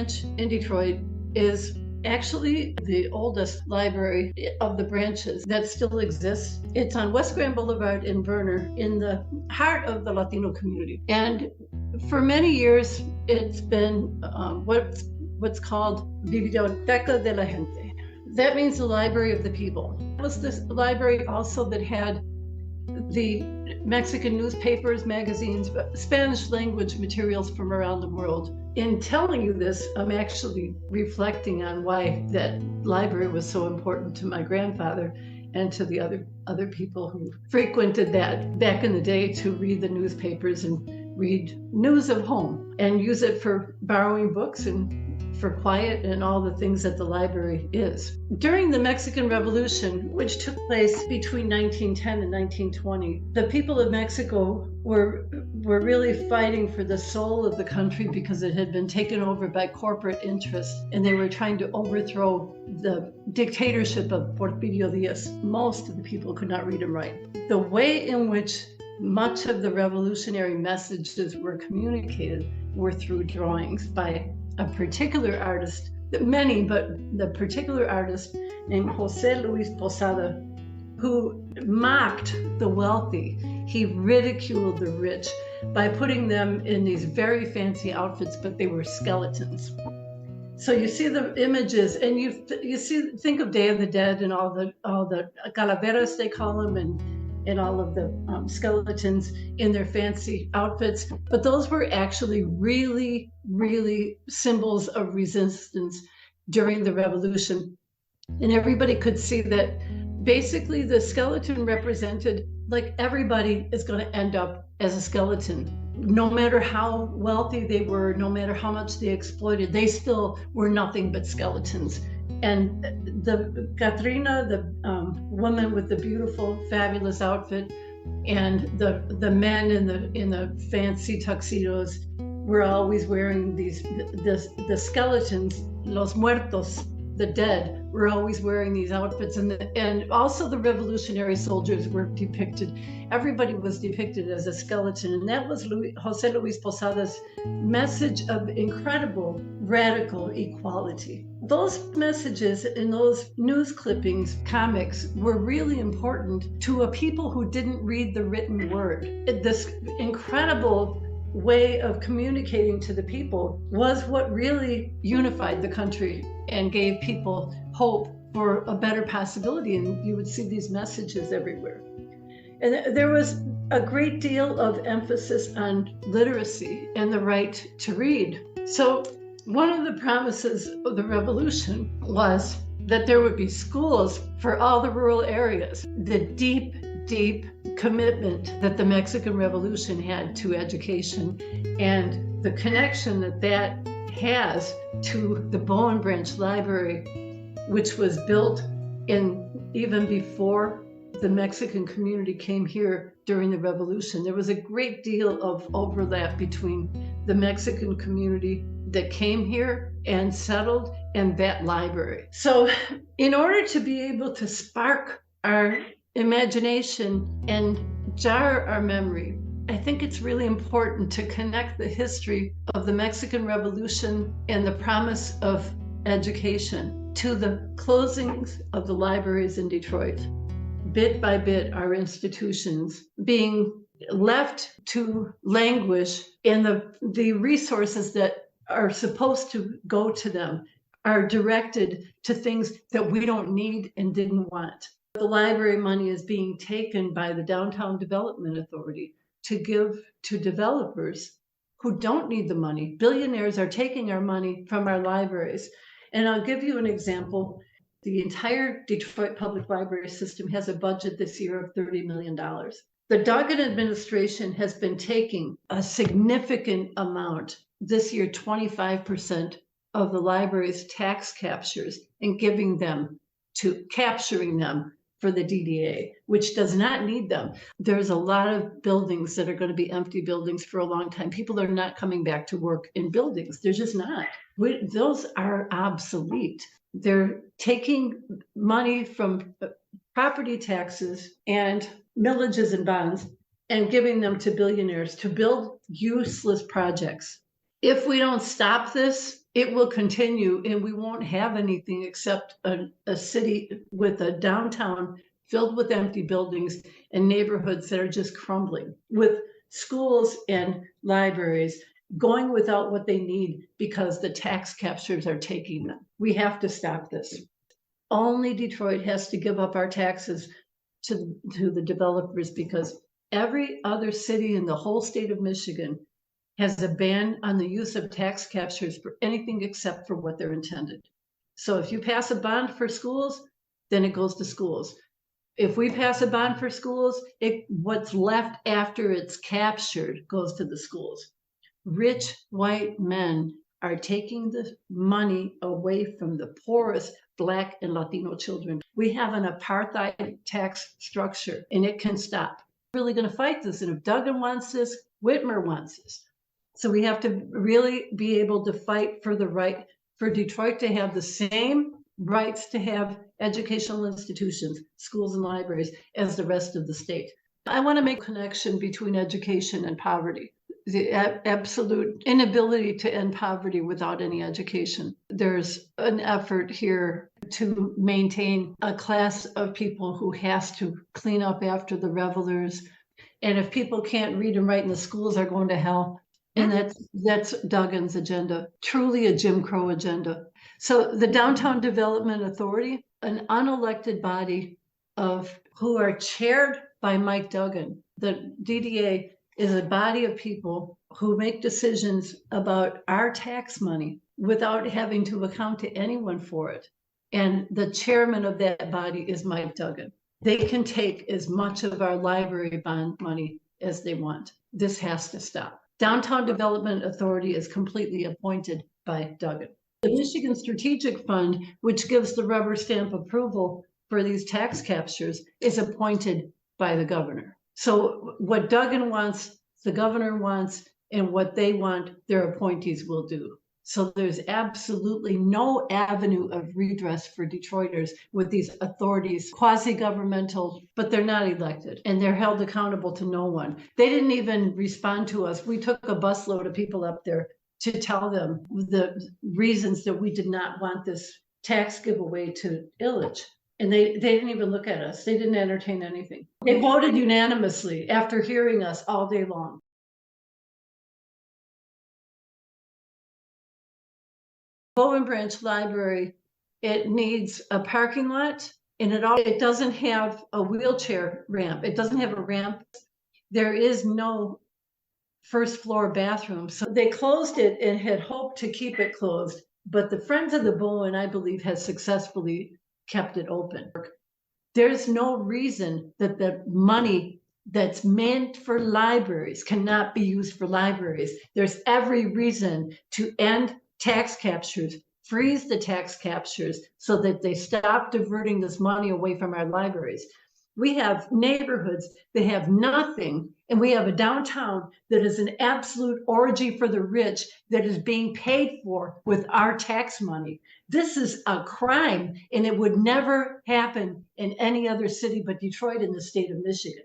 Branch in Detroit is actually the oldest library of the branches that still exists. It's on West Grand Boulevard in Verner, in the heart of the Latino community. And for many years, it's been what's called Biblioteca de la Gente. That means the library of the people. It was this library also that had the Mexican newspapers, magazines, Spanish language materials from around the world. In telling you this, I'm actually reflecting on why that library was so important to my grandfather and to the other people who frequented that back in the day to read the newspapers and read news of home and use it for borrowing books and for quiet and all the things that the library is. During the Mexican Revolution, which took place between 1910 and 1920, the people of Mexico were really fighting for the soul of the country because it had been taken over by corporate interests, and they were trying to overthrow the dictatorship of Porfirio Díaz. Most of the people could not read and write. The way in which much of the revolutionary messages were communicated were through drawings by a particular artist, many, but the particular artist named José Luis Posada, who mocked the wealthy. He ridiculed the rich by putting them in these very fancy outfits, but they were skeletons. So you see the images, and think of Day of the Dead and all the calaveras they call them, and all of the skeletons in their fancy outfits. But those were actually really, really symbols of resistance during the revolution. And everybody could see that basically the skeleton represented, like, everybody is going to end up as a skeleton. No matter how wealthy they were, no matter how much they exploited, they still were nothing but skeletons. And the Katrina, the woman with the beautiful, fabulous outfit, and the men in the fancy tuxedos were always wearing the skeletons, los muertos, the dead, were always wearing these outfits, and also the revolutionary soldiers were depicted. Everybody was depicted as a skeleton, and that was José Luis Posada's message of incredible radical equality. Those messages in those news clippings, comics, were really important to a people who didn't read the written word. This incredible way of communicating to the people was what really unified the country and gave people hope for a better possibility. And you would see these messages everywhere. And there was a great deal of emphasis on literacy and the right to read. So one of the promises of the revolution was that there would be schools for all the rural areas. The deep, deep commitment that the Mexican Revolution had to education and the connection that has to the Bowen Branch Library, which was built even before the Mexican community came here during the Revolution. There was a great deal of overlap between the Mexican community that came here and settled and that library. So in order to be able to spark our imagination and jar our memory, I think it's really important to connect the history of the Mexican Revolution and the promise of education to the closings of the libraries in Detroit. Bit by bit, our institutions being left to languish, and the resources that are supposed to go to them are directed to things that we don't need and didn't want. The library money is being taken by the Downtown Development Authority to give to developers who don't need the money. Billionaires are taking our money from our libraries. And I'll give you an example. The entire Detroit Public Library system has a budget this year of $30 million. The Duggan administration has been taking a significant amount, this year 25% of the library's tax captures, and capturing them for the DDA, which does not need them. There's a lot of buildings that are going to be empty buildings for a long time. People are not coming back to work in buildings. They're just not. Those are obsolete. They're taking money from property taxes and millages and bonds and giving them to billionaires to build useless projects. If we don't stop this, it will continue, and we won't have anything except a city with a downtown filled with empty buildings and neighborhoods that are just crumbling, with schools and libraries going without what they need because the tax captures are taking them. We have to stop this. Only Detroit has to give up our taxes to the developers, because every other city in the whole state of Michigan has a ban on the use of tax captures for anything except for what they're intended. So if you pass a bond for schools, then it goes to schools. If we pass a bond for schools, what's left after it's captured goes to the schools. Rich white men are taking the money away from the poorest Black and Latino children. We have an apartheid tax structure, and it can stop. We're really going to fight this, and if Duggan wants this, Whitmer wants this. So we have to really be able to fight for the right for Detroit to have the same rights to have educational institutions, schools and libraries, as the rest of the state. I want to make a connection between education and poverty. The absolute inability to end poverty without any education. There's an effort here to maintain a class of people who has to clean up after the revelers. And if people can't read and write in the schools, are going to hell. And that's Duggan's agenda, truly a Jim Crow agenda. So the Downtown Development Authority, an unelected body of who are chaired by Mike Duggan. The DDA is a body of people who make decisions about our tax money without having to account to anyone for it. And the chairman of that body is Mike Duggan. They can take as much of our library bond money as they want. This has to stop. Downtown Development Authority is completely appointed by Duggan. The Michigan Strategic Fund, which gives the rubber stamp approval for these tax captures, is appointed by the governor. So what Duggan wants, the governor wants, and what they want, their appointees will do. So there's absolutely no avenue of redress for Detroiters with these authorities, quasi-governmental, but they're not elected, and they're held accountable to no one. They didn't even respond to us. We took a busload of people up there to tell them the reasons that we did not want this tax giveaway to Illich. And they didn't even look at us. They didn't entertain anything. They voted unanimously after hearing us all day long. Bowen Branch Library, it needs a parking lot, and it doesn't have a wheelchair ramp. It doesn't have a ramp. There is no first floor bathroom. So they closed it and had hoped to keep it closed. But the Friends of the Bowen, I believe, has successfully kept it open. There's no reason that the money that's meant for libraries cannot be used for libraries. There's every reason to end tax captures, freeze the tax captures so that they stop diverting this money away from our libraries. We have neighborhoods that have nothing, and we have a downtown that is an absolute orgy for the rich that is being paid for with our tax money. This is a crime, and it would never happen in any other city but Detroit in the state of Michigan.